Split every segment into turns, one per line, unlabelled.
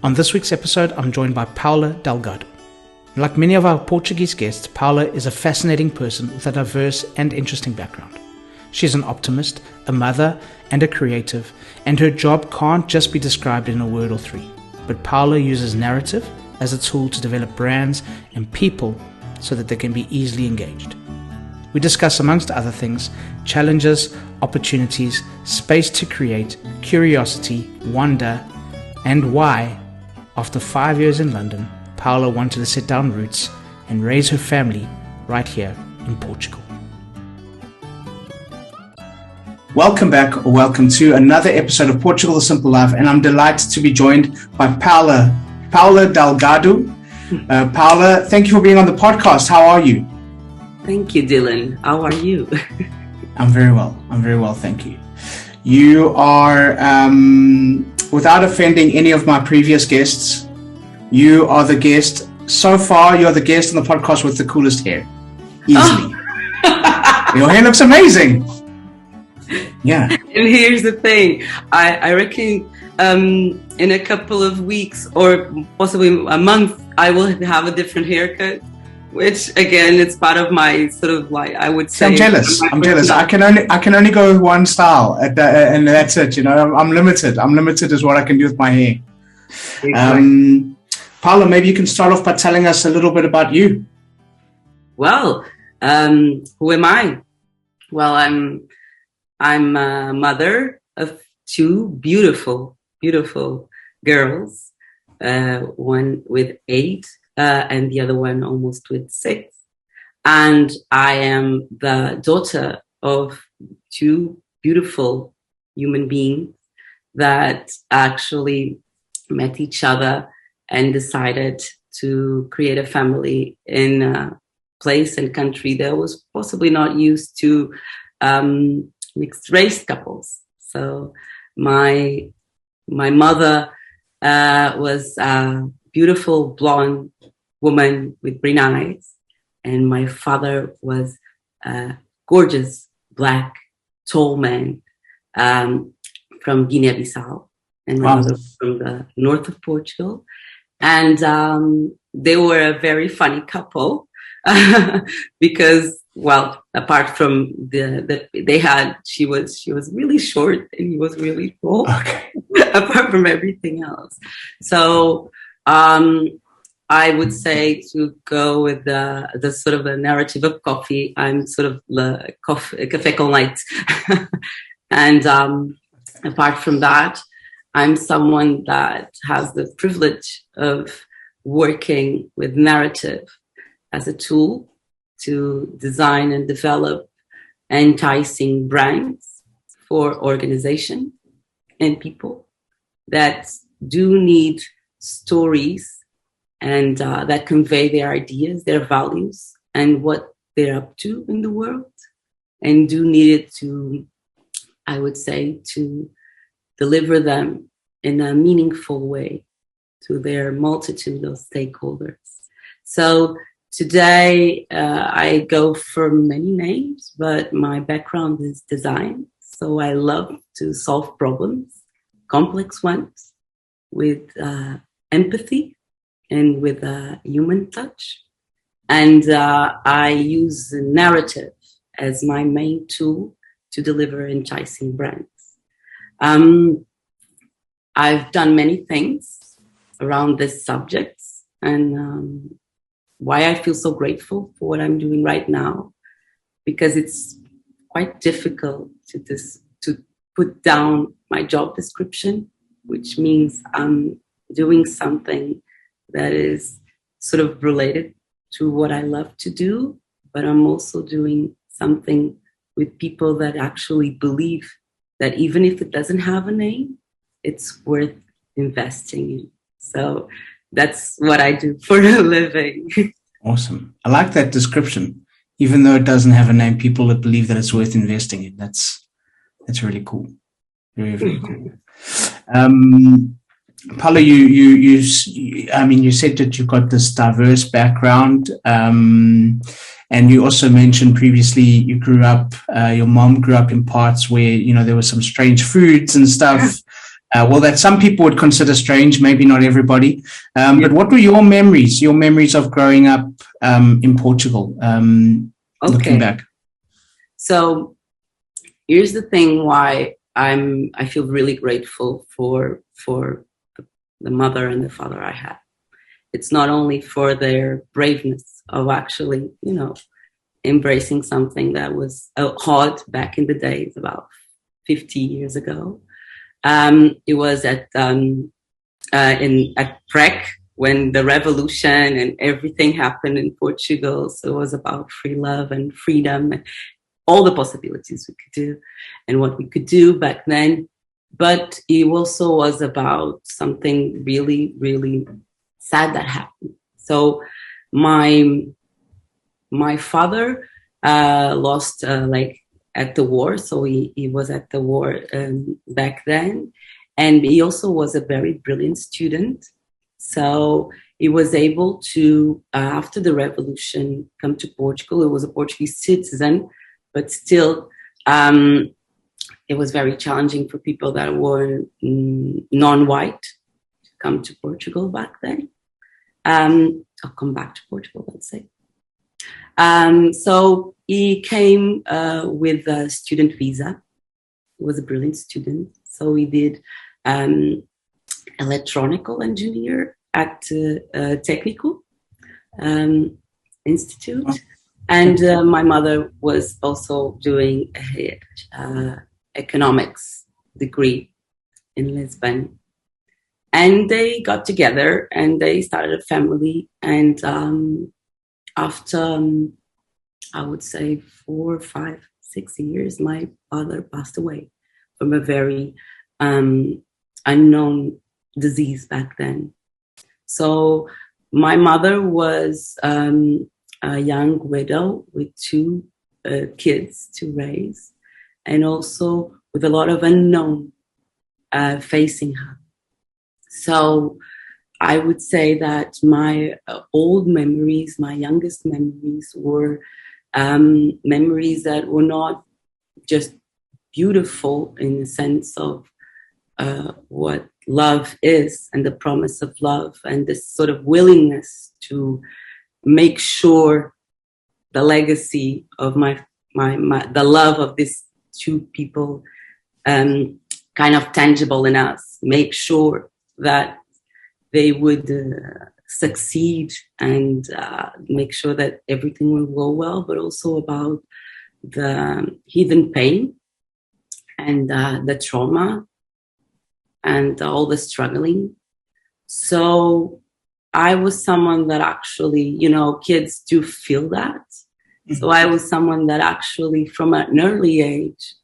On this week's episode, I'm joined by Paula Delgado. Like many of our Portuguese guests, Paula is a fascinating person with a diverse and interesting background. She's an optimist, a mother, and a creative, and her job can't just be described in a word or three. But Paula uses narrative as a tool to develop brands and people so that they can be easily engaged. We discuss, amongst other things, challenges, opportunities, space to create, curiosity, wonder, and why, after 5 years in London, Paula wanted to set down roots and raise her family right here in Portugal. Welcome back, or welcome to another episode of Portugal, The Simple Life, and I'm delighted to be joined by Paula Delgado. Paula, thank you for being on the podcast. How are you?
Thank you, Dylan. How are you?
I'm very well, thank you. You are, without offending any of my previous guests, you are the guest, so far you're the guest on the podcast with the coolest hair. Easily. Oh. Your hair looks amazing. Yeah.
And here's the thing. I reckon in a couple of weeks or possibly a month, I will have a different haircut. Which again, it's part of my sort of like, I would say.
I'm jealous. I can only go with one style, and that's it. You know, I'm limited. I'm limited is what I can do with my hair. Exactly. Paula, maybe you can start off by telling us a little bit about you.
Well, who am I? Well, I'm a mother of two beautiful girls. One with 8. And the other one almost with 6. And I am the daughter of two beautiful human beings that actually met each other and decided to create a family in a place and country that was possibly not used to mixed race couples. So my mother was a beautiful blonde woman with green eyes, and my father was a gorgeous black tall man from Guinea-Bissau, and my mother was from the north of Portugal, and they were a very funny couple because, well, apart from she was really short and he was really tall. Okay. Apart from everything else, so. I would say, to go with the sort of a narrative of coffee, I'm sort of café con leite. And apart from that, I'm someone that has the privilege of working with narrative as a tool to design and develop enticing brands for organization and people that do need stories and that convey their ideas, their values, and what they're up to in the world, and do need it to, I would say, to deliver them in a meaningful way to their multitude of stakeholders. So today I go for many names, but my background is design. So I love to solve problems, complex ones, with empathy and with a human touch. And I use narrative as my main tool to deliver enticing brands. I've done many things around this subject, and why I feel so grateful for what I'm doing right now, because it's quite difficult to put down my job description, which means I'm doing something that is sort of related to what I love to do, but I'm also doing something with people that actually believe that even if it doesn't have a name, it's worth investing in. So that's what I do for a living.
Awesome. I like that description. Even though it doesn't have a name, people that believe that it's worth investing in. That's really cool. Very, very cool. Paula, you said that you've got this diverse background, and you also mentioned previously you grew up, your mom grew up in parts where, there were some strange foods and stuff. Well, that some people would consider strange, maybe not everybody. But what were your memories of growing up in Portugal, looking back?
So here's the thing why I feel really grateful for the mother and the father I had. It's not only for their braveness of actually, embracing something that was hard back in the days, about 50 years ago. It was at PREC when the revolution and everything happened in Portugal. So it was about free love and freedom and all the possibilities we could do and what we could do back then. But it also was about something really, really sad that happened. So my father lost at the war. So he was at the war back then. And he also was a very brilliant student. So he was able to, after the revolution, come to Portugal. He was a Portuguese citizen, but still it was very challenging for people that were non-white to come to Portugal back then. I'll come back to Portugal, let's say. So he came with a student visa. He was a brilliant student. So he did electronical engineer at Technical Institute. And my mother was also doing a economics degree in Lisbon. And they got together and they started a family. And after, I would say 4, 5, 6 years, my father passed away from a very unknown disease back then. So my mother was a young widow with 2 kids to raise, and also with a lot of unknown facing her. So I would say that my old memories, my youngest memories, were memories that were not just beautiful in the sense of what love is and the promise of love and this sort of willingness to make sure the legacy of the love of these 2 people kind of tangible in us, make sure that they would succeed and make sure that everything will go well, but also about the hidden pain and the trauma and all the struggling. So I was someone that actually, kids do feel that. So I was someone that actually from an early age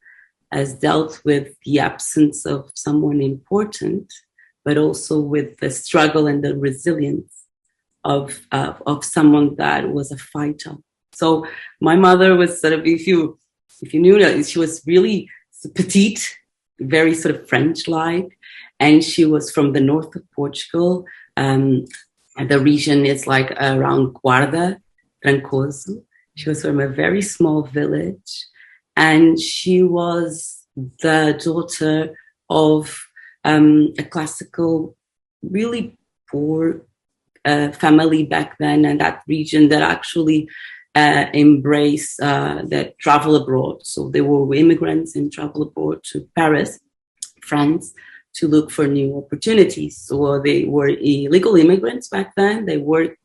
has dealt with the absence of someone important, but also with the struggle and the resilience of someone that was a fighter. So my mother was sort of, if you knew that, she was really petite, very sort of French-like, and she was from the north of Portugal. And the region is like around Guarda, Trancoso. She was from a very small village, and she was the daughter of a classical, really poor family back then, and that region that actually embraced that travel abroad. So they were immigrants and travel abroad to Paris, France, to look for new opportunities. So they were illegal immigrants back then. They worked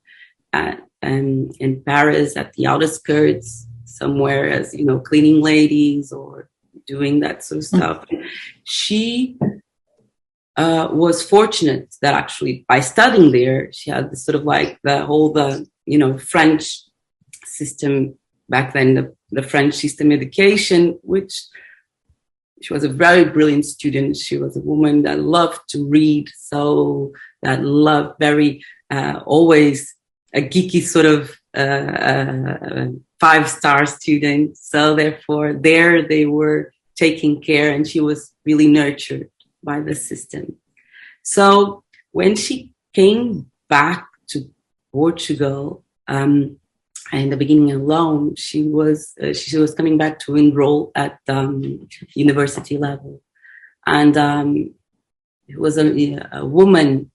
in Paris at the outskirts, somewhere as, cleaning ladies or doing that sort of stuff. She was fortunate that actually by studying there, she had the sort of like the whole, French system back then, the French system education, which she was a very brilliant student. She was a woman that loved to read, so that loved very, always a geeky sort of 5-star student. So therefore there they were taking care, and she was really nurtured by the system. So when she came back to Portugal, in the beginning alone, she was coming back to enroll at university level, and it was a woman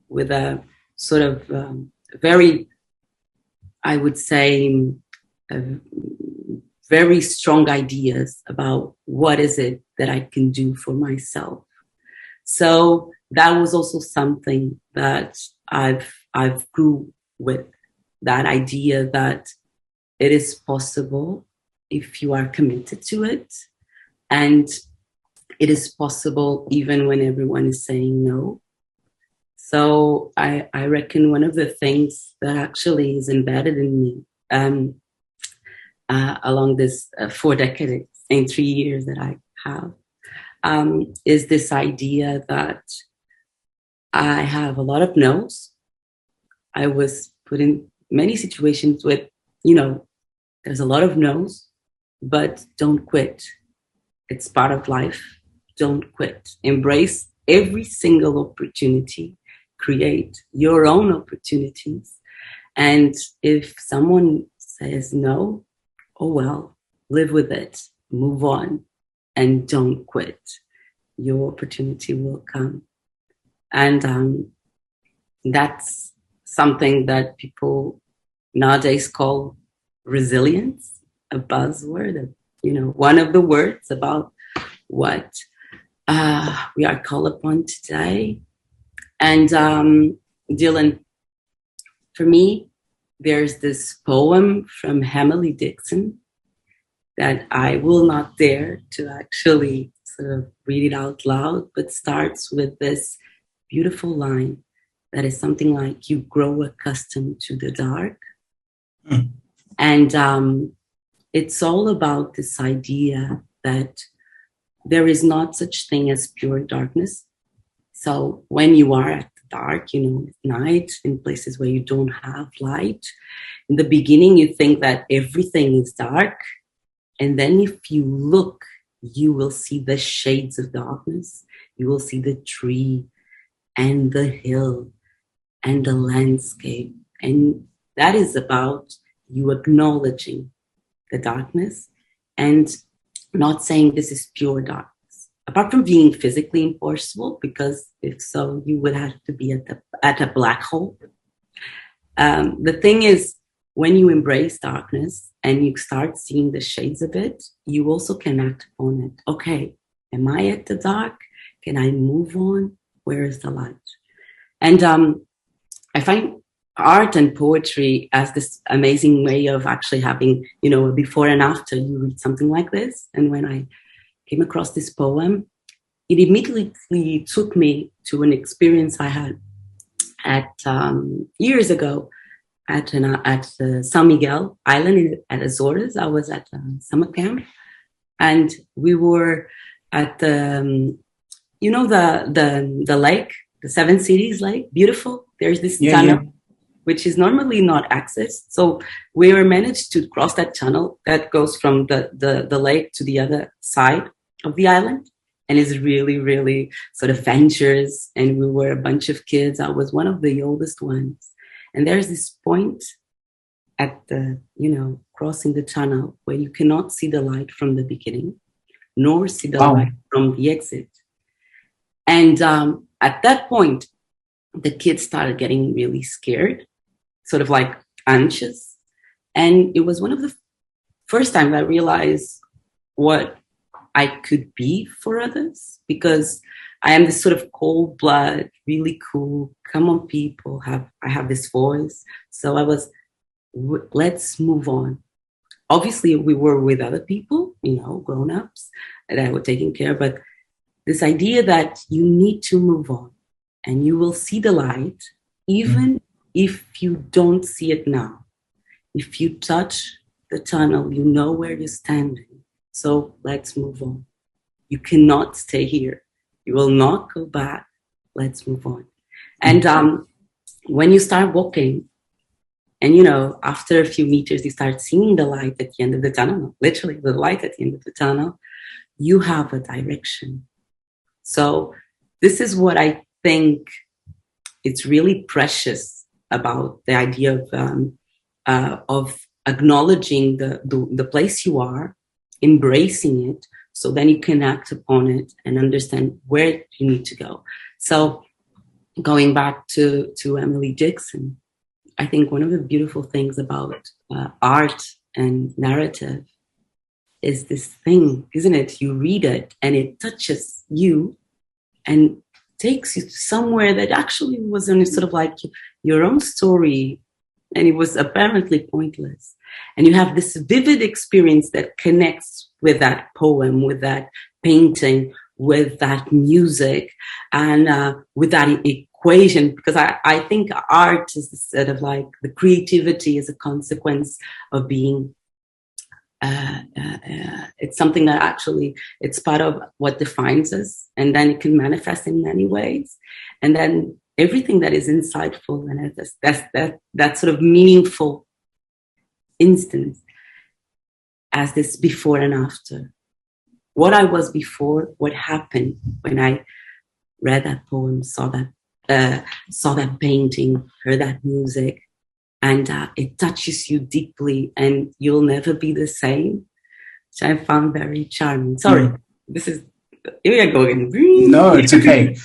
with a sort of very, I would say, very strong ideas about what is it that I can do for myself. So that was also something that I've grew with, that idea that it is possible if you are committed to it, and it is possible even when everyone is saying no. So I reckon one of the things that actually is embedded in me along this 4 decades and 3 years that I have is this idea that I have a lot of no's. I was put in many situations with, there's a lot of no's, but don't quit. It's part of life. Don't quit. Embrace every single opportunity. Create your own opportunities. And if someone says no, oh well, live with it. Move on and don't quit. Your opportunity will come. And that's something that people nowadays call resilience, a buzzword, one of the words about what we are called upon today. And Dylan, for me, there's this poem from Emily Dixon that I will not dare to actually sort of read it out loud, but starts with this beautiful line that is something like, you grow accustomed to the dark. Mm. And it's all about this idea that there is not such thing as pure darkness. So when you are at the dark, at night, in places where you don't have light, in the beginning, you think that everything is dark. And then if you look, you will see the shades of darkness. You will see the tree and the hill and the landscape. And that is about you acknowledging the darkness and not saying this is pure darkness. Apart from being physically impossible, because if so, you would have to be at a black hole. The thing is, when you embrace darkness and you start seeing the shades of it, you also can act on it. Okay, am I at the dark? Can I move on? Where is the light? And I find art and poetry as this amazing way of actually having, a before and after. You read something like this. And when I came across this poem, it immediately took me to an experience I had at years ago at San Miguel Island at Azores. I was at a summer camp, and we were at the lake, the Seven Cities Lake, beautiful. There's this tunnel, which is normally not accessed. So we were managed to cross that tunnel that goes from the lake to the other side of the island. And it's really, really sort of adventurous. And we were a bunch of kids. I was one of the oldest ones. And there's this point at the, crossing the tunnel where you cannot see the light from the beginning, nor see the light from the exit. And at that point, the kids started getting really scared, sort of like anxious. And it was one of the first times I realized what I could be for others, because I am this sort of cold blood, really cool, come on people, I have this voice. So I was, let's move on. Obviously, we were with other people, grown-ups that were taking care, but this idea that you need to move on and you will see the light, even if you don't see it now. If you touch the tunnel, you know where you're standing. So let's move on. You cannot stay here. You will not go back. Let's move on. And when you start walking, and after a few meters, you start seeing the light at the end of the tunnel, literally the light at the end of the tunnel, you have a direction. So this is what I think it's really precious about the idea of acknowledging the place you are, embracing it, so then you can act upon it and understand where you need to go. So going back to Emily Dixon, I think one of the beautiful things about art and narrative is this thing, isn't it? You read it and it touches you and takes you somewhere that actually was only sort of like your own story, and it was apparently pointless. And you have this vivid experience that connects with that poem, with that painting, with that music, and with that equation. Because I think art is sort of like the creativity is a consequence of being it's something that actually it's part of what defines us, and then it can manifest in many ways, and then everything that is insightful and that sort of meaningful instance as this before and after, what I was before, what happened when I read that poem, saw that painting, heard that music, and it touches you deeply, and you'll never be the same, which I found very charming. Sorry, this is, here I go again.
No, it's okay.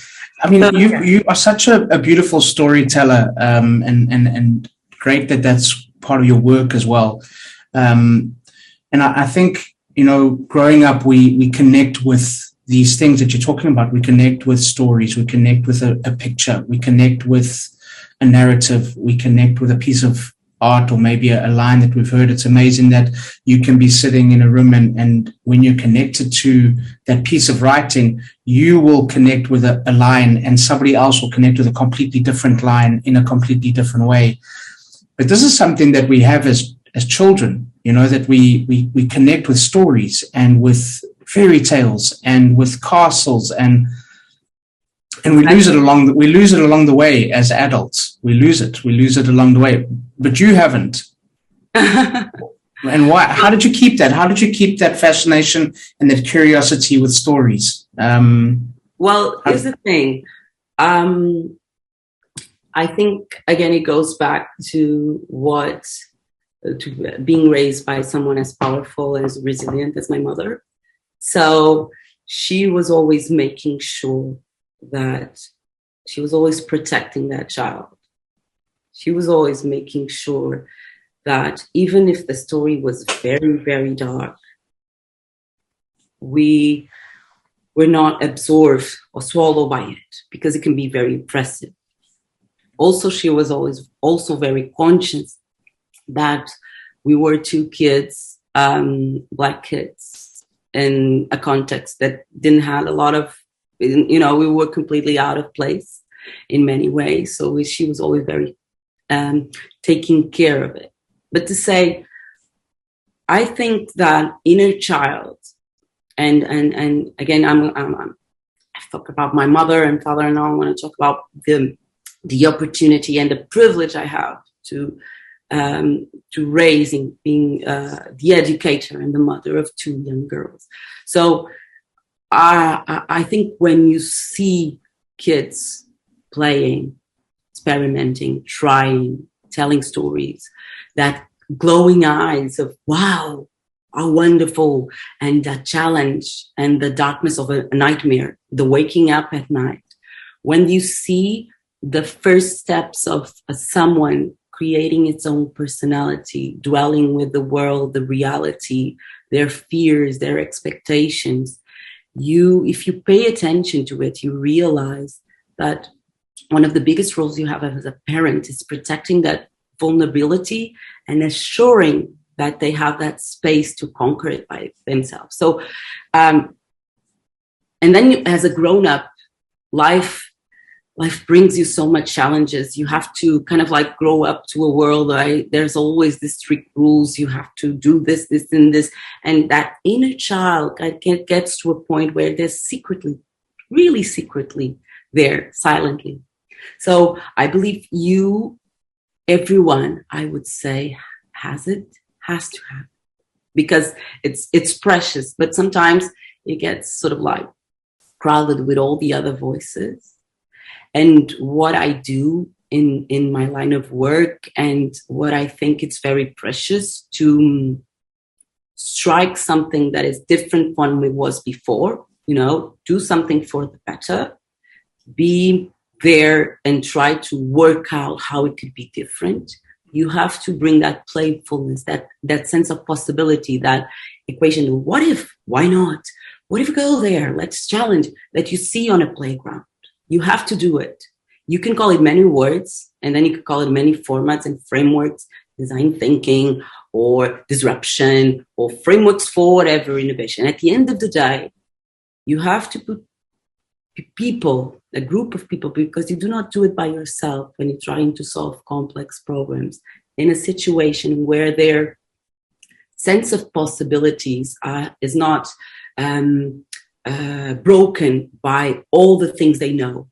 I mean, you are such a beautiful storyteller, and great that that's part of your work as well. And I think, you know, growing up, we connect with these things that you're talking about. We connect with stories. We connect with a picture. We connect with a narrative, we connect with a piece of art or maybe a line that we've heard. It's amazing that you can be sitting in a room and when you're connected to that piece of writing, you will connect with a line and somebody else will connect with a completely different line in a completely different way. But this is something that we have as children, you know, that we connect with stories and with fairy tales and with castles, and we lose it along the way as adults. We lose it along the way. But you haven't. And why? How did you keep that? How did you keep that fascination and that curiosity with stories?
Well, here's the thing. I think, again, it goes back to being raised by someone as powerful and as resilient as my mother. So she was always making sure that she was always protecting that child. She was always making sure that even if the story was very, very dark, we were not absorbed or swallowed by it, because it can be very impressive. Also, she was always also very conscious that we were two kids, Black kids, in a context that didn't have a lot of, you know, we were completely out of place in many ways. So she was always very taking care of it. But to say, I think that inner child, and again, I talk about my mother and father-in-law. I want to talk about the opportunity and the privilege I have to raising, being the educator and the mother of two young girls. So I think when you see kids playing, experimenting, trying, telling stories, that glowing eyes of, wow, how wonderful, and that challenge and the darkness of a nightmare, the waking up at night. When you see the first steps of someone creating its own personality, dwelling with the world, the reality, their fears, their expectations, if you pay attention to it, you realize that one of the biggest roles you have as a parent is protecting that vulnerability and assuring that they have that space to conquer it by themselves. So, and then as a grown-up, life brings you so much challenges. You have to kind of like grow up to a world, right? There's always these strict rules. You have to do this, and this. And that inner child gets to a point where they're secretly, really secretly there, silently. So I believe everyone, I would say, has to have it, because it's precious. But sometimes it gets sort of like crowded with all the other voices. And what I do in my line of work, and what I think it's very precious to strike something that is different from it was before, you know, do something for the better, be there and try to work out how it could be different. You have to bring that playfulness, that sense of possibility, that equation. What if? Why not? What if we go there? Let's challenge that you see on a playground. You have to do it. You can call it many words, and then you can call it many formats and frameworks, design thinking or disruption or frameworks for whatever innovation. At the end of the day, you have to put people, a group of people, because you do not do it by yourself when you're trying to solve complex problems, in a situation where their sense of possibilities is not broken by all the things they know.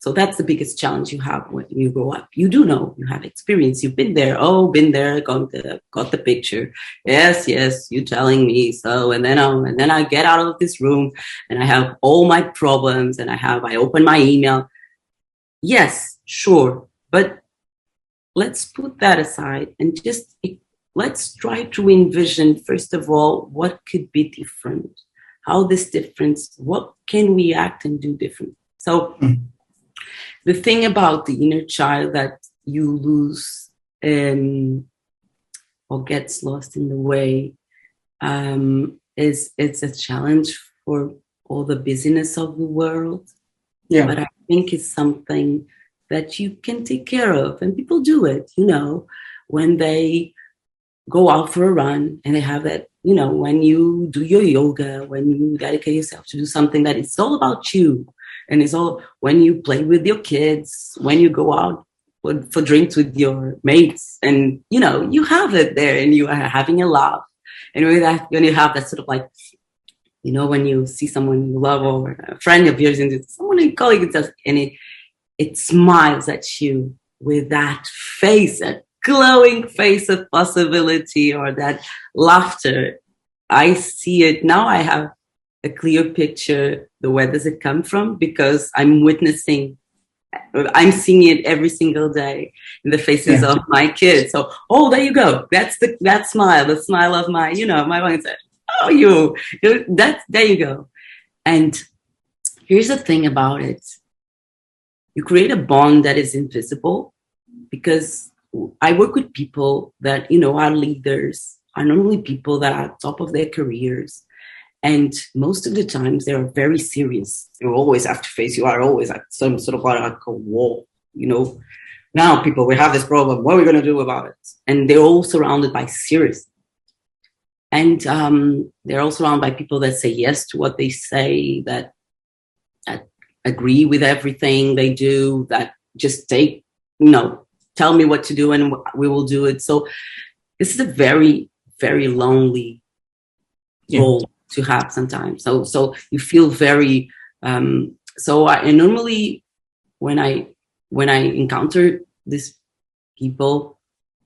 So that's the biggest challenge you have when you grow up. You do know, you have experience, you've been there, been there, got the picture. Yes, you're telling me so. And then I get out of this room and I have all my problems and I open my email. Yes, sure. But let's put that aside and let's try to envision, first of all, what could be different, how this difference, what can we act and do different? So the thing about the inner child that you lose or gets lost in the way is it's a challenge for all the busyness of the world. Yeah. But I think it's something that you can take care of, and people do it, when they go out for a run and they have that, when you do your yoga, when you dedicate yourself to do something that it's all about you. And it's all when you play with your kids, when you go out for drinks with your mates, and you have it there, and you are having a laugh. And with that, when you have that sort of like, when you see someone you love or a friend of yours, and someone you colleague, and it smiles at you with that face, that glowing face of possibility, or that laughter. I see it now. I have a clear picture, where does it come from? Because I'm seeing it every single day in the faces of my kids. So, there you go. That's that smile, the smile of my, my wife said, there you go. And here's the thing about it. You create a bond that is invisible, because I work with people that, are leaders, are normally people that are top of their careers. And most of the times they are very serious. You always have to face, you are always at some sort of like a wall, Now people, we have this problem. What are we going to do about it? And they're all surrounded by serious. And they're all surrounded by people that say yes to what they say, that agree with everything they do, that just tell me what to do and we will do it. So this is a very, very lonely role to have sometimes. So you feel very, so I normally, when I encounter these people,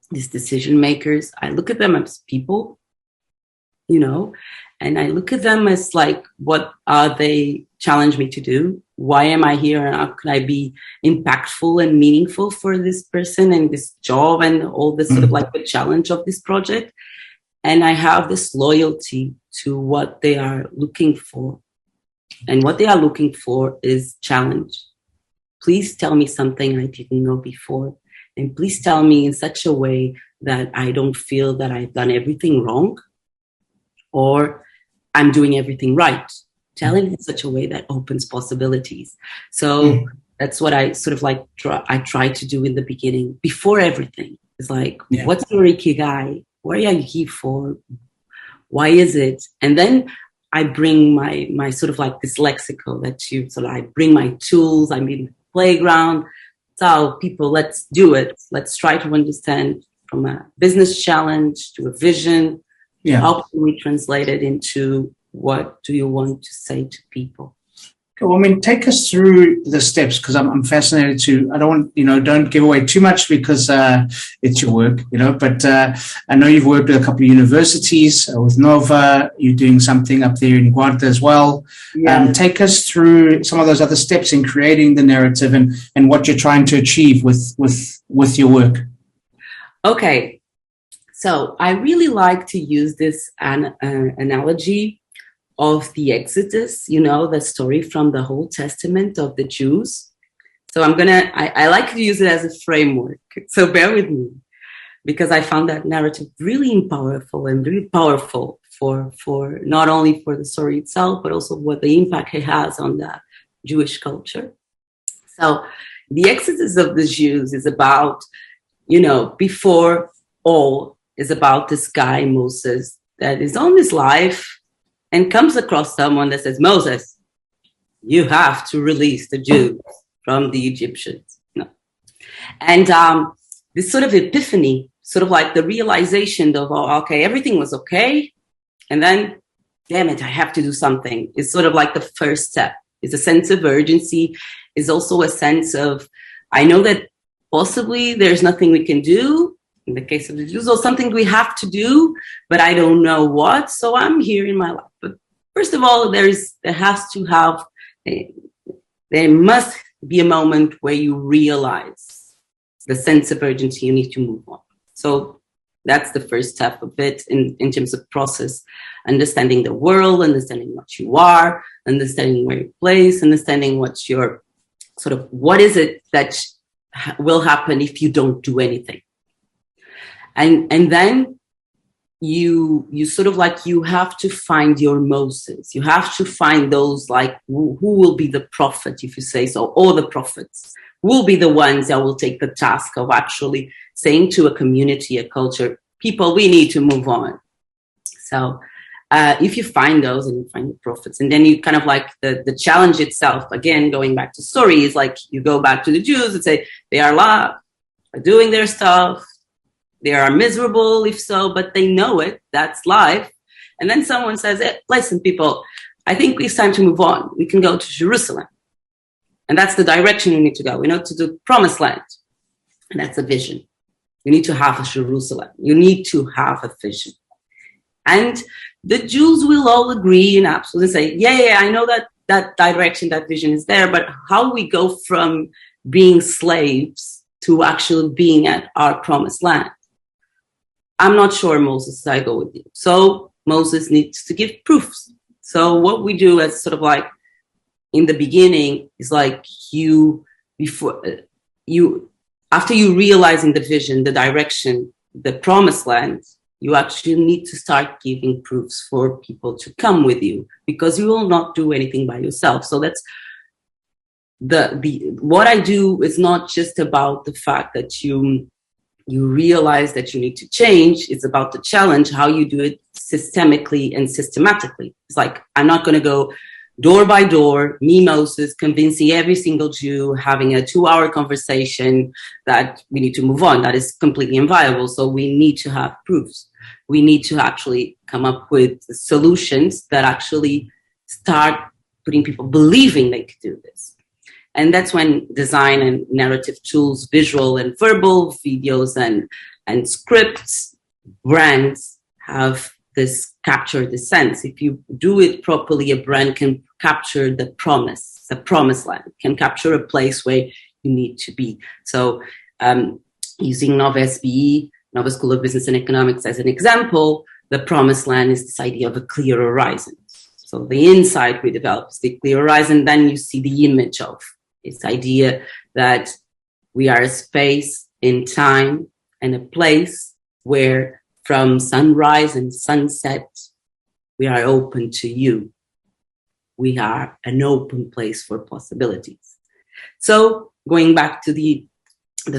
these decision makers, I look at them as people, and I look at them as like, what are they challenge me to do? Why am I here? And how can I be impactful and meaningful for this person and this job and all this sort of like the challenge of this project? And I have this loyalty to what they are looking for. And what they are looking for is challenge. Please tell me something I didn't know before. And please tell me in such a way that I don't feel that I've done everything wrong or I'm doing everything right. Tell it in such a way that opens possibilities. So that's what I sort of like try to do in the beginning, before everything. It's like, what's your ikigai? What are you here for? Why is it? And then I bring my sort of like this lexical I bring my tools, I'm in the playground. So people, let's do it. Let's try to understand from a business challenge to a vision. How can we translate it into what do you want to say to people?
Well, take us through the steps, because I'm fascinated to, I don't want, don't give away too much because it's your work, but I know you've worked with a couple of universities, with Nova, you're doing something up there in Guarda as well. Take us through some of those other steps in creating the narrative and what you're trying to achieve with your work.
Okay. So I really like to use this analogy of the Exodus, the story from the Old Testament of the Jews. So I like to use it as a framework. So bear with me, because I found that narrative really powerful and really powerful for not only for the story itself, but also what the impact it has on the Jewish culture. So the exodus of the Jews is about, before all, is about this guy, Moses, that is on this life and comes across someone that says, Moses, you have to release the Jews from the Egyptians. No. And this sort of epiphany, sort of like the realization of, oh, okay, everything was okay. And then, damn it, I have to do something. It's sort of like the first step. It's a sense of urgency. It's also a sense of, I know that possibly there's nothing we can do in the case of the Jews, or something we have to do, but I don't know what. So I'm here in my life. But first of all, there must be a moment where you realize the sense of urgency. You need to move on. So that's the first step of it in terms of process, understanding the world, understanding what you are, understanding where you place, understanding what's your sort of, what is it that will happen if you don't do anything. And then you sort of like, you have to find your Moses. You have to find those like, who will be the prophet, if you say so, or the prophets will be the ones that will take the task of actually saying to a community, a culture, people, we need to move on. So if you find those and you find the prophets, and then you kind of like the challenge itself, again, going back to story, is like you go back to the Jews and say, they are doing their stuff. They are miserable, if so, but they know it. That's life. And then someone says, listen, people, I think it's time to move on. We can go to Jerusalem. And that's the direction we need to go. We know to the promised land. And that's a vision. You need to have a Jerusalem. You need to have a vision. And the Jews will all agree and absolutely say, yeah, I know that direction, that vision is there, but how we go from being slaves to actually being at our promised land? I'm not sure, Moses, I go with you. So Moses needs to give proofs. So what we do as sort of like in the beginning is like after you realizing the vision, the direction, the promised land, you actually need to start giving proofs for people to come with you, because you will not do anything by yourself. So that's what I do is not just about the fact that you realize that you need to change. It's about the challenge, how you do it systemically and systematically. It's like, I'm not going to go door by door, me, Moses, convincing every single Jew, having a 2-hour conversation that we need to move on. That is completely inviable. So we need to have proofs. We need to actually come up with solutions that actually start putting people believing they could do this. And that's when design and narrative tools, visual and verbal, videos and scripts, brands have this capture the sense. If you do it properly, a brand can capture the promised land, can capture a place where you need to be. So using Nova SBE, Nova School of Business and Economics as an example, the promised land is this idea of a clear horizon. So the insight we develop is the clear horizon, then you see the image of this idea that we are a space in time and a place where from sunrise and sunset, we are open to you. We are an open place for possibilities. So going back to the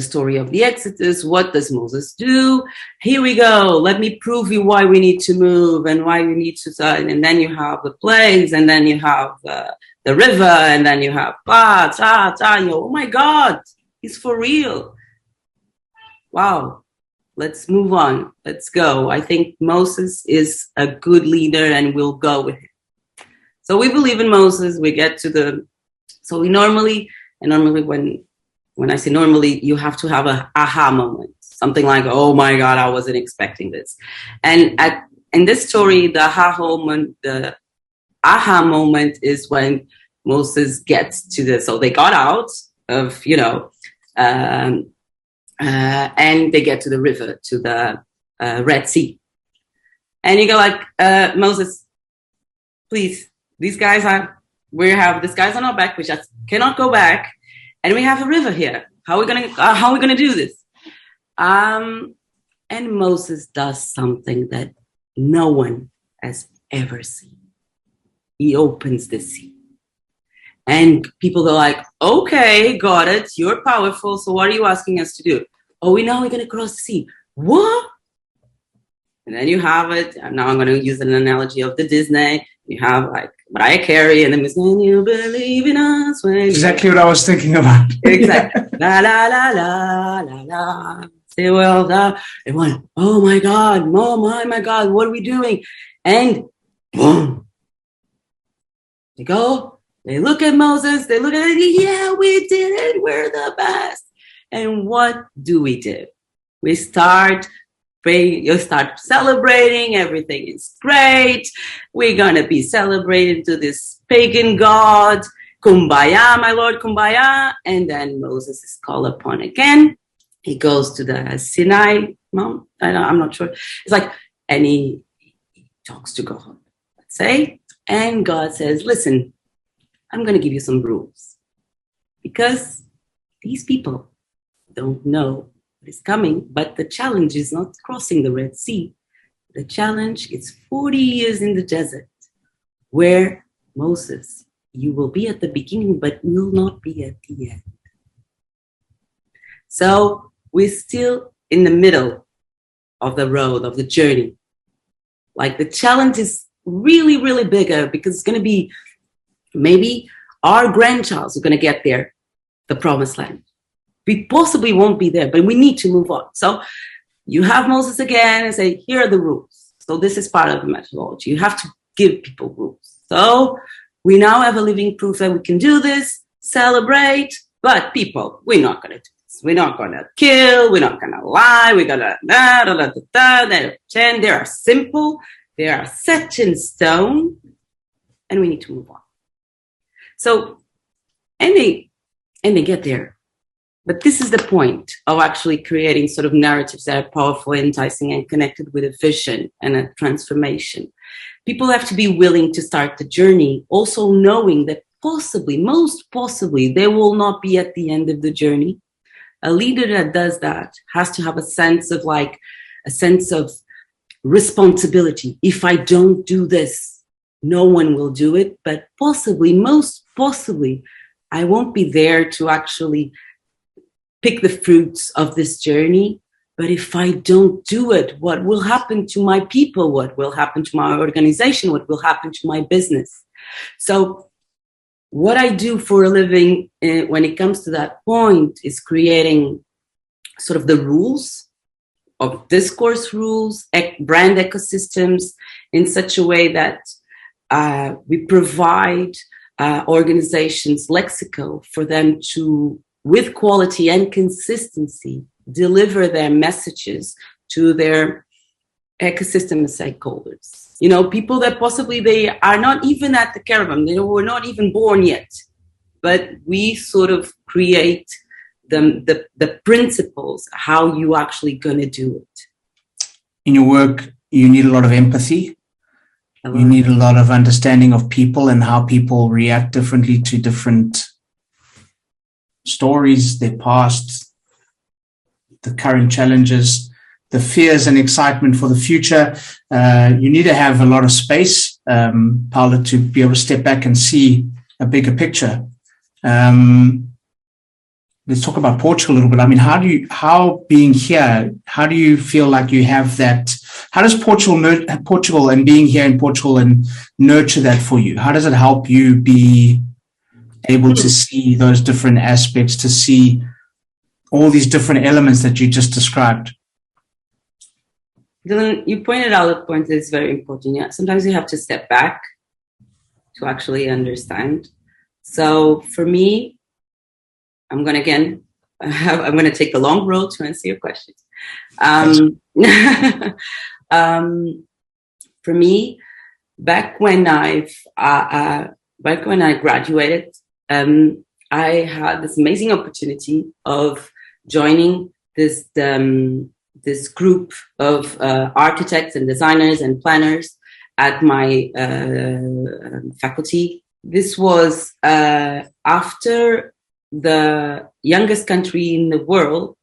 story of the Exodus, what does Moses do? Here we go. Let me prove you why we need to move and why we need to, and then you have the plagues, and then you have the river, and then you have oh my God, he's for real. Wow. Let's move on. Let's go. I think Moses is a good leader and we'll go with him. So we believe in Moses. We get to so we normally when I say normally, you have to have an aha moment. Something like, oh my God, I wasn't expecting this. And in this story, the aha moment is when Moses gets to so they got out of, and they get to the river, to the Red Sea. And you go like, Moses, please, these guys are, we have these guys on our back, we just cannot go back. and we have a river here. How are we gonna do this? And Moses does something that no one has ever seen. He opens the sea. And people are like, okay, got it. You're powerful. So what are you asking us to do? Oh, we're going to cross the sea. What? And then you have it. And now I'm going to use an analogy of the Disney. You have like Mariah Carey and then it's when you believe in us. When
exactly what I was thinking about.
Exactly. La, la, la, la, la, la. Say, well, everyone, oh my God, oh my God, what are we doing? And boom. They go. They look at Moses, they look at it, yeah, we did it, we're the best. And what do? We start praying, you start celebrating, everything is great. We're going to be celebrating to this pagan god, Kumbaya, my Lord, Kumbaya. And then Moses is called upon again. He goes to the Sinai Mount, I'm not sure. It's like, and he talks to God, let's say, and God says, listen, I'm going to give you some rules because these people don't know what is coming, but the challenge is not crossing the Red Sea. The challenge is 40 years in the desert where Moses, you will be at the beginning, but will not be at the end. So we're still in the middle of the road, of the journey. Like the challenge is really, really bigger because it's going to be maybe our grandchilds are going to get there, the promised land. We possibly won't be there, but we need to move on. So you have Moses again and say, here are the rules. So this is part of the methodology. You have to give people rules. So we now have a living proof that we can do this, celebrate, but people, we're not going to do this. We're not going to kill. We're not going to lie. We're going to pretend. They are simple. They are set in stone, and we need to move on. So, and they get there. But this is the point of actually creating sort of narratives that are powerful, enticing, and connected with a vision and a transformation. People have to be willing to start the journey, also knowing that possibly, most possibly, they will not be at the end of the journey. A leader that does that has to have a sense of responsibility. If I don't do this, no one will do it, but possibly, most possibly, I won't be there to actually pick the fruits of this journey. But if I don't do it, what will happen to my people? What will happen to my organization? What will happen to my business? So what I do for a living when it comes to that point is creating sort of the rules of discourse rules, brand ecosystems in such a way that we provide organizations lexical for them to, with quality and consistency, deliver their messages to their ecosystem stakeholders. You know, people that possibly they are not even at the caravan, they were not even born yet, but we sort of create the principles, how you actually going to do it.
In your work, you need a lot of empathy. You need a lot of understanding of people and how people react differently to different stories, their past, the current challenges, the fears and excitement for the future. You need to have a lot of space, Paula, to be able to step back and see a bigger picture. Let's talk about Portugal a little bit. I mean, how being here, how do you feel like you have that? How does Portugal and being here in Portugal and nurture that for you? How does it help you be able to see those different aspects, to see all these different elements that you just described?
Dylan, you pointed out a point that is very important. Yeah, sometimes you have to step back to actually understand. So for me, I'm going to take the long road to answer your questions. For me, back when I graduated, I had this amazing opportunity of joining this group of architects and designers and planners at my faculty. This was after the youngest country in the world,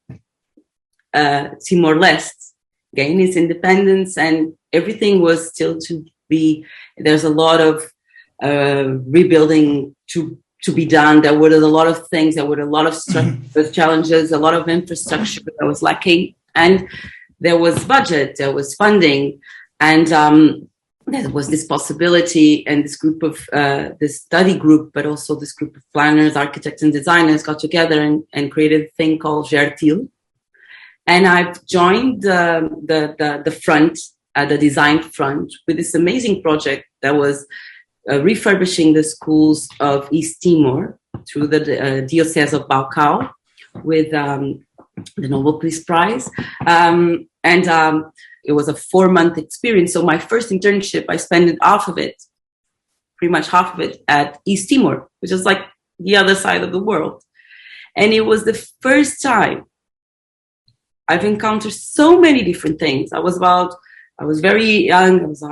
Timor-Leste, gained its independence, and everything was still to be. There's a lot of rebuilding to be done. There were a lot of things. There were a lot of challenges, a lot of infrastructure that was lacking, and there was budget, there was funding, and there was this possibility. And this group of this study group, but also this group of planners, architects, and designers got together and created a thing called Gertil. And I've joined the front, the design front, with this amazing project that was refurbishing the schools of East Timor through the Diocese of Baucau with the Nobel Peace Prize. It was a 4-month experience. So my first internship, I spent pretty much half of it at East Timor, which is like the other side of the world. And it was the first time I've encountered so many different things. I was very young. I was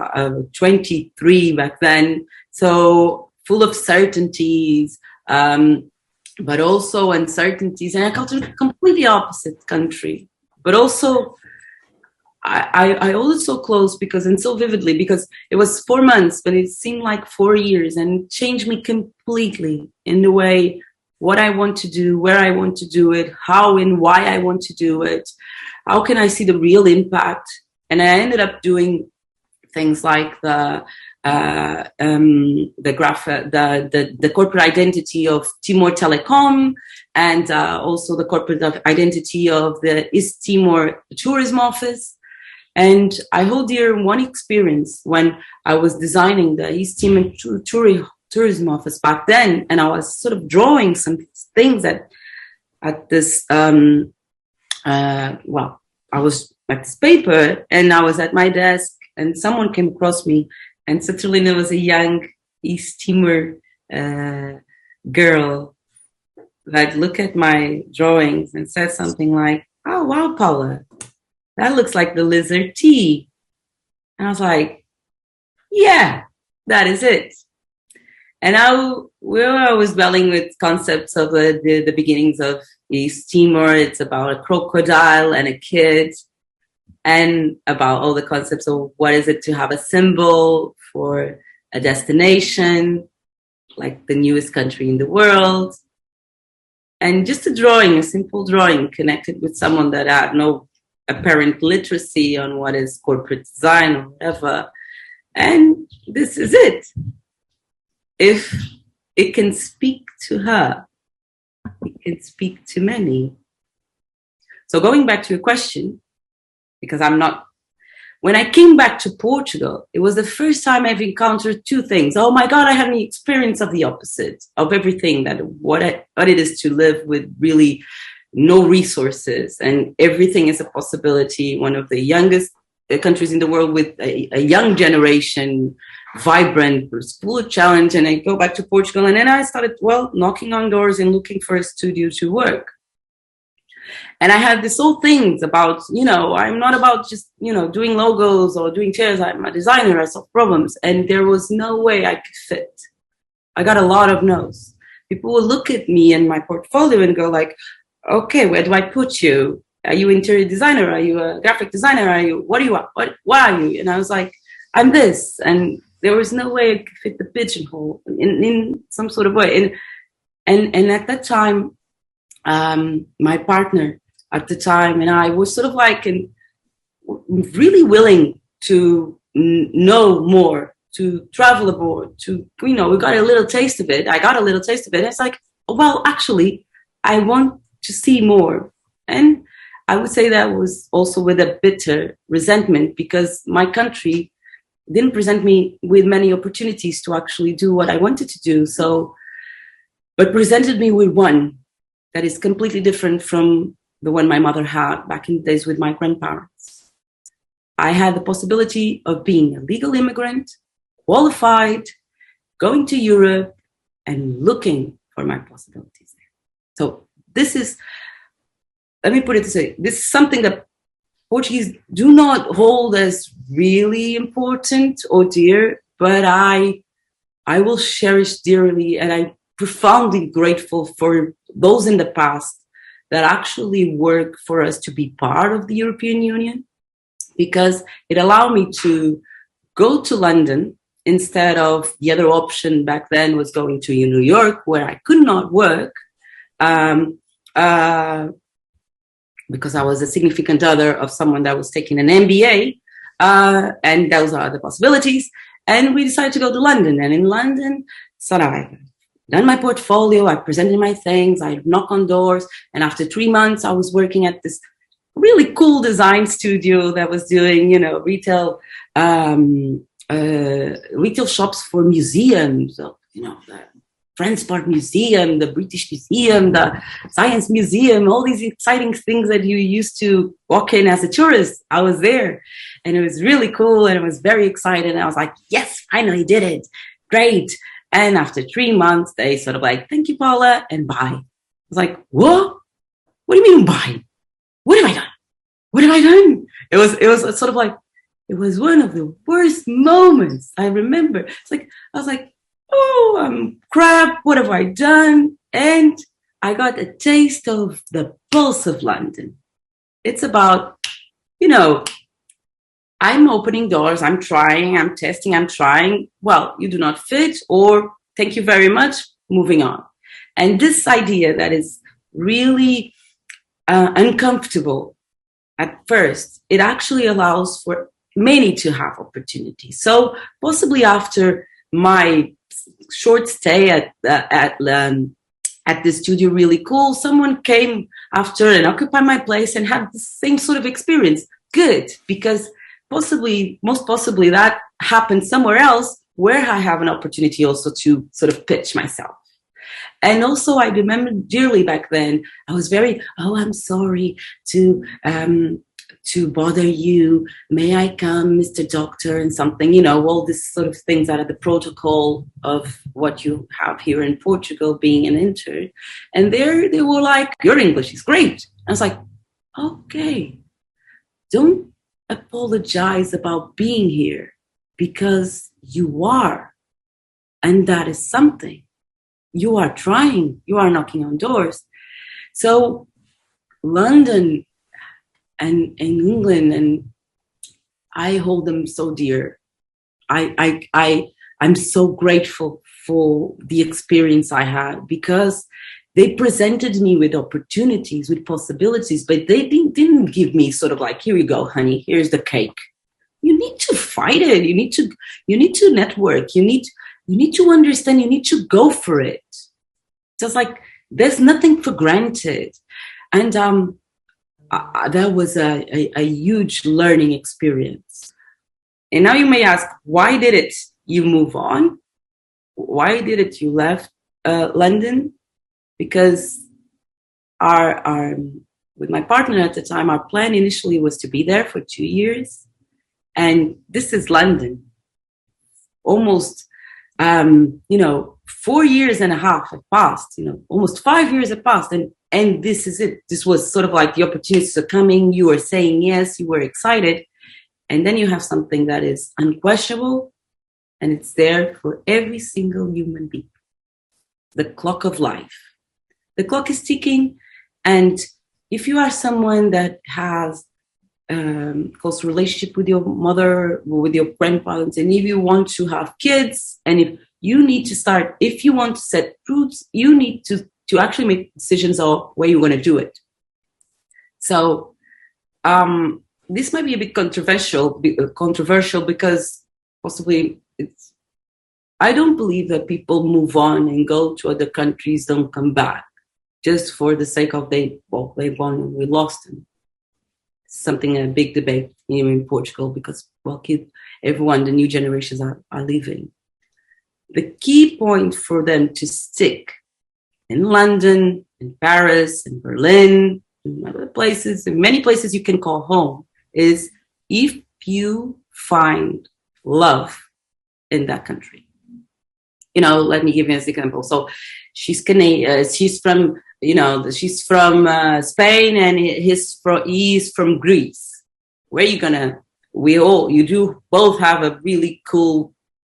23 back then. So full of certainties, but also uncertainties. And I encountered a completely opposite country. But also, I hold it so close and so vividly because it was 4 months, but it seemed like 4 years, and it changed me completely in the way what I want to do, where I want to do it, how and why I want to do it. How can I see the real impact? And I ended up doing things like the corporate identity of Timor Telecom, and also the corporate identity of the East Timor Tourism Office. And I hold dear one experience when I was designing the East Timor Tourism Office back then, and I was sort of drawing some things at this. I was at this paper, and I was at my desk, and someone came across me, and certainly there was a young East Timor girl that looked at my drawings and said something like, "Oh, wow, Paula, that looks like the lizard tea." And I was like, yeah, that is it. And I was dwelling with concepts of the beginnings of East Timor. It's about a crocodile and a kid, and about all the concepts of what is it to have a symbol for a destination, like the newest country in the world. And just a simple drawing connected with someone that had no apparent literacy on what is corporate design or whatever. And this is it. If it can speak to her, it can speak to many. So going back to your question, because when I came back to Portugal, it was the first time I've encountered two things. Oh my God, I had the experience of the opposite of everything, what it is to live with really no resources, and everything is a possibility. One of the youngest countries in the world with a young generation, vibrant, full of challenge. And I go back to Portugal, and then I started, knocking on doors and looking for a studio to work. And I had this whole things about, I'm not about just, doing logos or doing chairs. I'm a designer. I solve problems. And there was no way I could fit. I got a lot of no's. People will look at me and my portfolio and go like, okay, where do I put you? Are you interior designer? Are you a graphic designer? What are you? And I was like, I'm this. And there was no way I could fit the pigeonhole in some sort of way. And at that time, my partner at the time and I were sort of like really willing to know more, to travel abroad, we got a little taste of it. I got a little taste of it. It's like, well, actually, I want to see more. And I would say that was also with a bitter resentment, because my country didn't present me with many opportunities to actually do what I wanted to do. But presented me with one that is completely different from the one my mother had back in the days with my grandparents. I had the possibility of being a legal immigrant, qualified, going to Europe, and looking for my possibilities there. So let me put it this way, this is something that Portuguese do not hold as really important or dear, but I will cherish dearly, and I'm profoundly grateful for those in the past that actually work for us to be part of the European Union, because it allowed me to go to London instead of the other option back then was going to New York, where I could not work because I was a significant other of someone that was taking an MBA, and those are the possibilities. And we decided to go to London. And in London, so I done my portfolio, I presented my things, I knock on doors. And after 3 months, I was working at this really cool design studio that was doing, retail shops for museums, so, the Transport Museum, the British Museum, the Science Museum, all these exciting things that you used to walk in as a tourist. I was there and it was really cool and I was very excited. And I was like, yes, finally did it. Great. And after 3 months, they sort of like, thank you, Paula, and bye. I was like, what? What do you mean bye? What have I done? What have I done? It was sort of like, it was one of the worst moments I remember. It's like, I was like, oh, crap, what have I done? And I got a taste of the pulse of London. It's about, I'm opening doors, I'm trying, I'm testing, I'm trying. Well, you do not fit, or thank you very much, moving on. And this idea that is really uncomfortable at first, it actually allows for many to have opportunities. So possibly after my short stay at the studio, really cool, someone came after and occupied my place and had the same sort of experience. Good, because most possibly that happened somewhere else where I have an opportunity also to sort of pitch myself. And also I remember dearly back then, I was very, I'm sorry to bother you. May I come, Mr. Doctor, and something, all these sort of things out of the protocol of what you have here in Portugal, being an intern. And there they were like, your English is great. I was like, okay, don't apologize about being here, because you are. And that is something. You are trying, you are knocking on doors. So London and England, and I hold them so dear. I'm so grateful for the experience I had, because they presented me with opportunities, with possibilities, but they didn't give me sort of like, here you go, honey, here's the cake. You need to fight it. You need to network. You need to understand. You need to go for it. Just like there's nothing for granted. And that was a huge learning experience. And now you may ask, why did it you move on? Why did it you left London? Because our with my partner at the time, our plan initially was to be there for 2 years. And this is London. Almost, 4 years and a half have passed, almost 5 years have passed. And this is it. This was sort of like the opportunities are coming. You were saying yes, you were excited. And then you have something that is unquestionable, and it's there for every single human being. The clock of life. The clock is ticking. And if you are someone that has close relationship with your mother, with your grandparents, and if you want to have kids, and if you need to start, if you want to set roots, you need to actually make decisions on where you're going to do it. So this might be a bit controversial because possibly I don't believe that people move on and go to other countries, don't come back just for the sake of they won, we lost them. Something, a big debate here in Portugal, because everyone, the new generations are leaving. The key point for them to stick in London, in Paris, in Berlin, in other places, in many places you can call home, is if you find love in that country. Let me give you an example. So she's Canadian. She's from Spain, and he's from Greece. Where are you gonna? You do both have a really cool,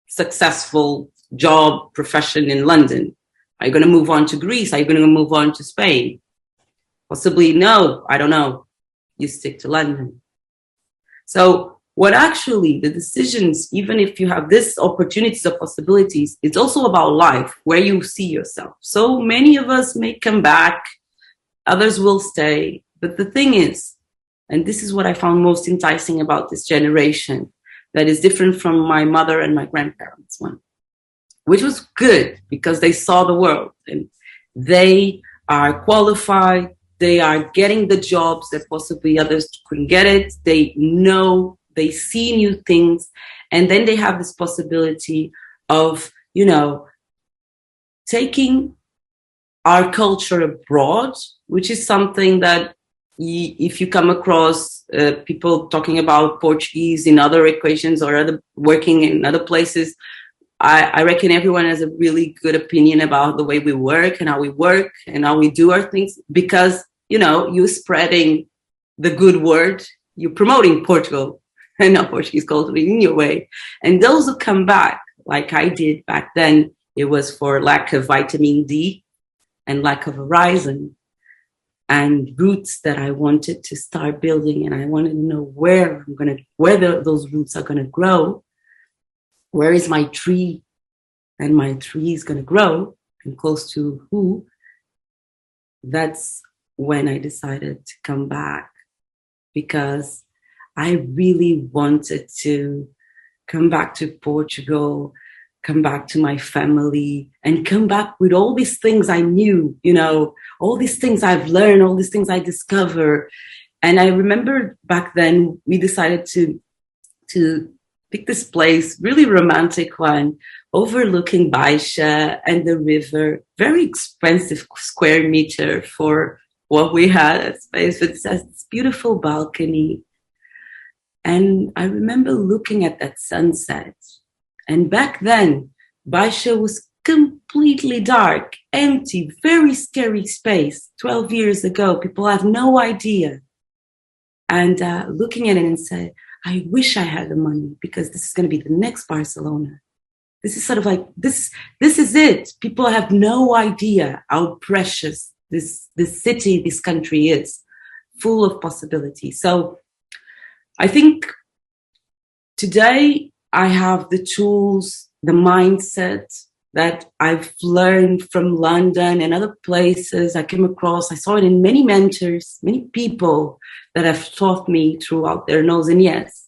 successful job profession in London. Are you going to move on to Greece? Are you going to move on to Spain? Possibly no, I don't know. You stick to London. So what actually the decisions, even if you have this opportunities or possibilities, it's also about life, where you see yourself. So many of us may come back, others will stay. But the thing is, and this is what I found most enticing about this generation, that is different from my mother and my grandparents' one, which was good because they saw the world and they are qualified. They are getting the jobs that possibly others couldn't get it. They know, they see new things. And then they have this possibility of, you know, taking our culture abroad, which is something that if you come across people talking about Portuguese in other equations or other working in other places, I reckon everyone has a really good opinion about the way we work and how we do our things, because, you know, you're spreading the good word, you're promoting Portugal and not Portuguese culture in your way. And those who come back, like I did back then, it was for lack of vitamin D and lack of horizon and roots that I wanted to start building. And I wanted to know where those roots are going to grow. Where is my tree? And my tree is going to grow, and close to who? That's when I decided to come back, because I really wanted to come back to Portugal, come back to my family, and come back with all these things I knew, you know, all these things I've learned, all these things I discover. And I remember back then we decided to pick this place, really romantic one, overlooking Baixa and the river, very expensive square meter for what we had at space, but it has this beautiful balcony. And I remember looking at that sunset. And back then, Baixa was completely dark, empty, very scary space. 12 years ago, people have no idea. And looking at it and say, I wish I had the money, because this is going to be the next Barcelona. This is sort of like, this is it. People have no idea how precious this city, this country is, full of possibility. So I think today I have the tools, the mindset that I've learned from London and other places I came across. I saw it in many mentors, many people that have taught me throughout their no's and yes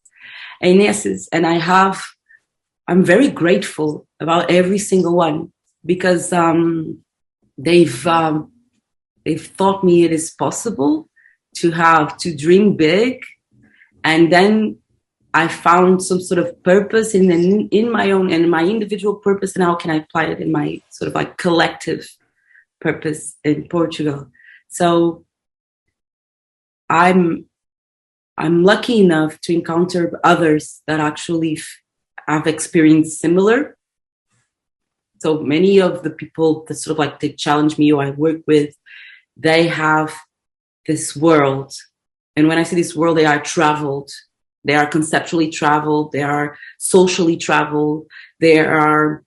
and yeses. And I'm very grateful about every single one, because they've taught me it is possible to dream big. And then I found some sort of purpose in my own and my individual purpose, and how can I apply it in my sort of like collective purpose in Portugal. So I'm lucky enough to encounter others that actually have experienced similar. So many of the people that sort of like they challenge me or I work with, they have this world. And when I say this world, they are traveled. They are conceptually traveled. They are socially traveled. They are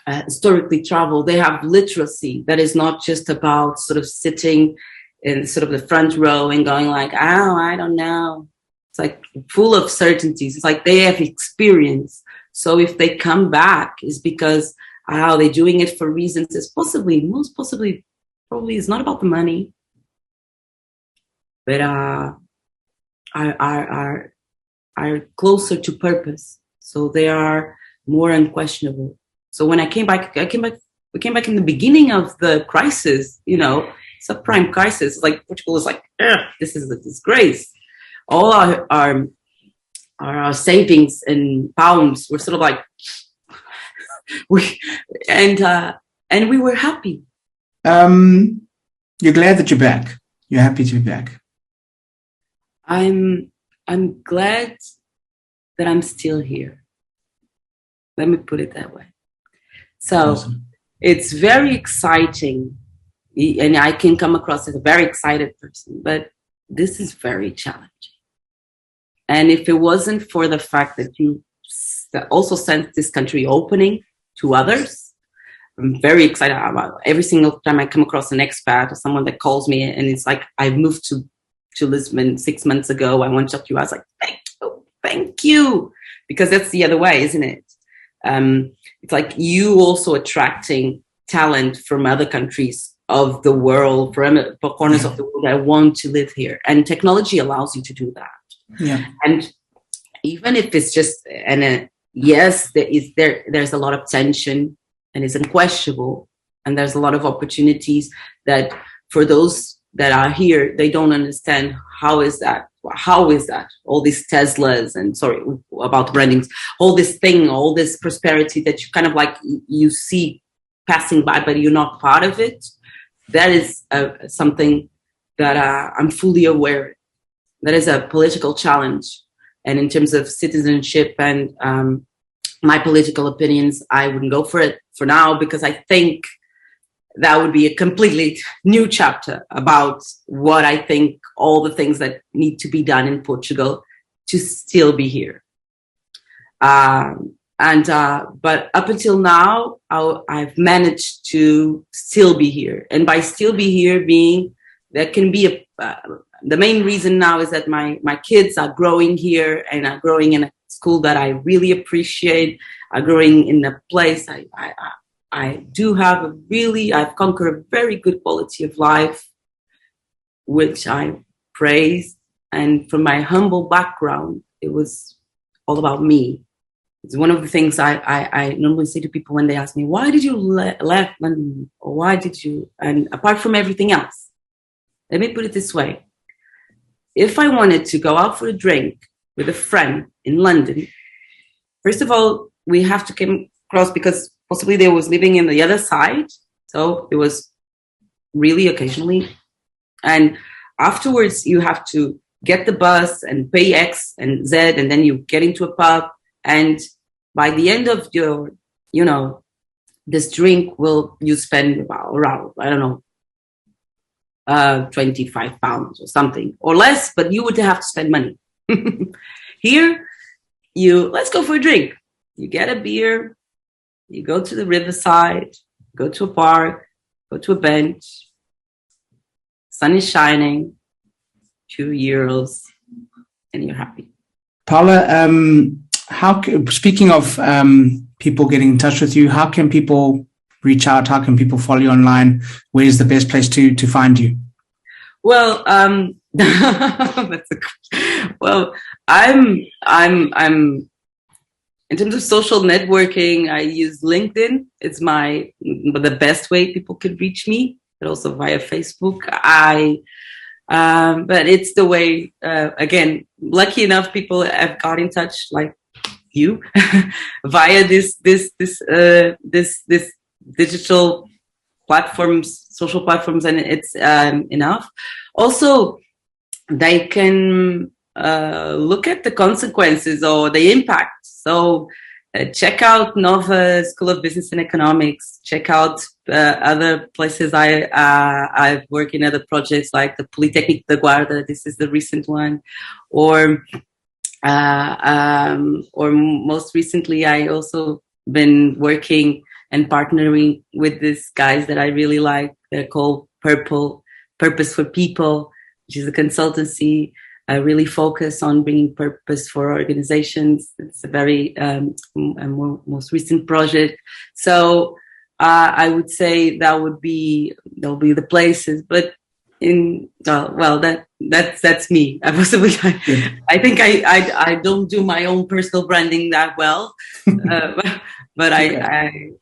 historically traveled. They have literacy that is not just about sort of sitting in sort of the front row and going like, oh, I don't know. It's like full of certainties. It's like they have experience. So if they come back, it's because they're doing it for reasons that's most possibly, probably it's not about the money, but are closer to purpose. So they are more unquestionable. So when we came back in the beginning of the crisis, you know, subprime crisis, like Portugal was like, this is a disgrace. All our savings in pounds were sort of like, and we were happy.
You're glad that you're back. You're happy to be back.
I'm glad that I'm still here. Let me put it that way. So awesome. It's very exciting, and I can come across as a very excited person, but this is very challenging. And if it wasn't for the fact that you also sent this country opening to others, I'm very excited about every single time I come across an expat or someone that calls me and it's like, I moved to Lisbon 6 months ago. I want to talk to you. I was like, thank you. Because that's the other way, isn't it? It's like you also attracting talent from other countries of the world, from corners of the world that want to live here. And technology allows you to do that.
Yeah.
And even if it's just, yes, there's a lot of tension and it's unquestionable. And there's a lot of opportunities that for those that are here, they don't understand how is that? All these Teslas and sorry about brandings, all this thing, all this prosperity that you kind of like you see passing by, but you're not part of it. That is something that I'm fully aware. That is a political challenge. And in terms of citizenship and my political opinions, I wouldn't go for it for now because I think that would be a completely new chapter about what I think all the things that need to be done in Portugal to still be here. But up until now, I've managed to still be here. And by still be here being, that can be the main reason now is that my kids are growing here and are growing in a school that I really appreciate, are growing in a place I've conquered a very good quality of life, which I praise. And from my humble background, it was all about me. It's one of the things I normally say to people when they ask me, why did you left London? Or why did you? And apart from everything else, let me put it this way. If I wanted to go out for a drink with a friend in London, first of all, we have to come across because possibly they was living in the other side. So it was really occasionally. And afterwards, you have to get the bus and pay X and Z, and then you get into a pub. And by the end of your, this drink you spend about around, I don't know, £25 or something or less, but you would have to spend money. Here, let's go for a drink. You get a beer. You go to the riverside, go to a park, go to a bench, sun is shining, €2, and you're happy.
Paula, speaking of people getting in touch with you, how can people reach out? How can people follow you online? Where's the best place to find you?
Well, I'm in terms of social networking, I use LinkedIn. It's the best way people can reach me, but also via Facebook. But it's the way, again, lucky enough, people have got in touch like you via this digital platforms, social platforms, and it's enough. Also, they can look at the consequences or the impact. So check out Nova School of Business and Economics. Check out other places I've worked in other projects like the Polytechnic da Guarda. This is the recent one, or most recently, I also been working and partnering with these guys that I really like. They're called Purpose for People, which is a consultancy. I really focus on bringing purpose for organizations. It's a very most recent project. So I would say they'll be the places. But that's me. I think I don't do my own personal branding that well, but I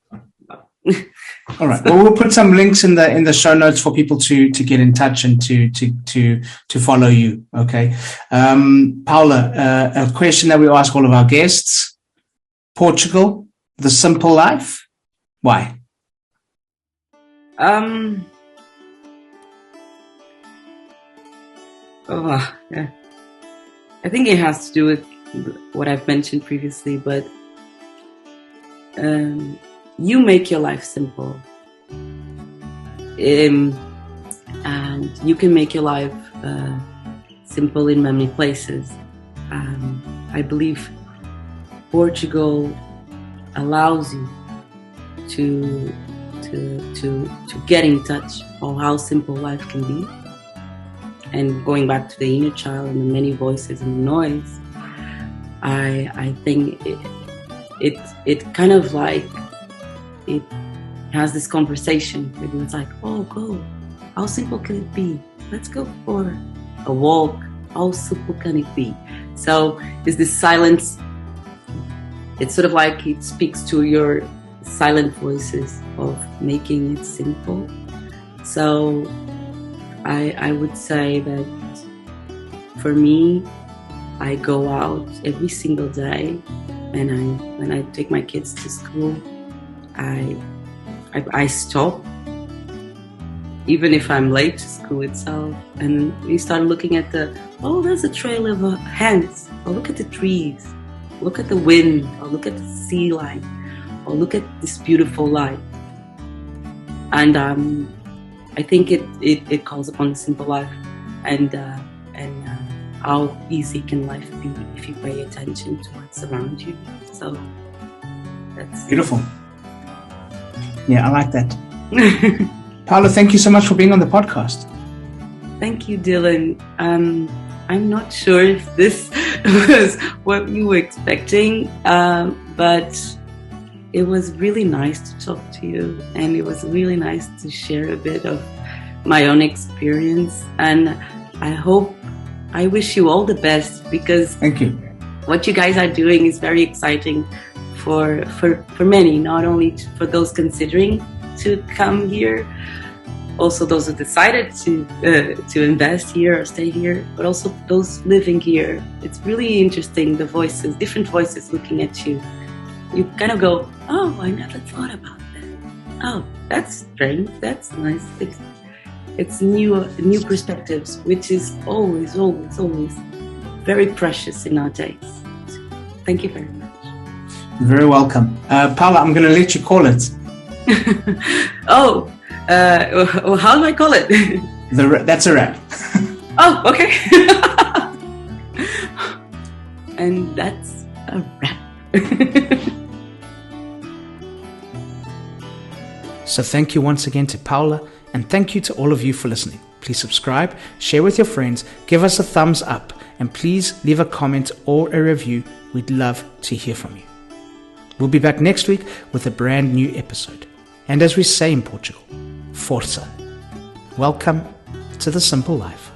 All right. Well, we'll put some links in the show notes for people to get in touch and to follow you. Okay. Paula, a question that we ask all of our guests: Portugal, the simple life. Why?
Yeah. I think it has to do with what I've mentioned previously, but you make your life simple. And you can make your life simple in many places. I believe Portugal allows you to to get in touch on how simple life can be. And going back to the inner child and the many voices and the noise, I think it kind of like it has this conversation. Maybe it's like, oh, go. How simple can it be? Let's go for a walk. How simple can it be? So it's this silence. It's sort of like it speaks to your silent voices of making it simple. So I would say that for me, I go out every single day, and when I take my kids to school, I stop, even if I'm late to school itself, and we start looking at there's a trail of hands. Oh, look at the trees. Look at the wind. Or look at the sea line. Or look at this beautiful light. And I think it calls upon a simple life, and how easy can life be if you pay attention to what's around you. So that's
beautiful. Yeah, I like that. Paula, thank you so much for being on the podcast.
Thank you, Dylan. I'm not sure if this was what you were expecting, but it was really nice to talk to you, and it was really nice to share a bit of my own experience. And I wish you all the best, because
thank you.
What you guys are doing is very exciting for many, not only for those considering to come here, also those who decided to invest here or stay here, but also those living here. It's really interesting, the voices, different voices looking at you. You kind of go, oh, I never thought about that. Oh, that's strange. That's nice. It's new perspectives, which is always very precious in our days. Thank you very much.
You're very welcome. Paula, I'm going to let you call it.
How do I call it?
That's a wrap.
Oh, okay. And that's a wrap.
So thank you once again to Paula, and thank you to all of you for listening. Please subscribe, share with your friends, give us a thumbs up, and please leave a comment or a review. We'd love to hear from you. We'll be back next week with a brand new episode. And as we say in Portugal, força. Welcome to the simple life.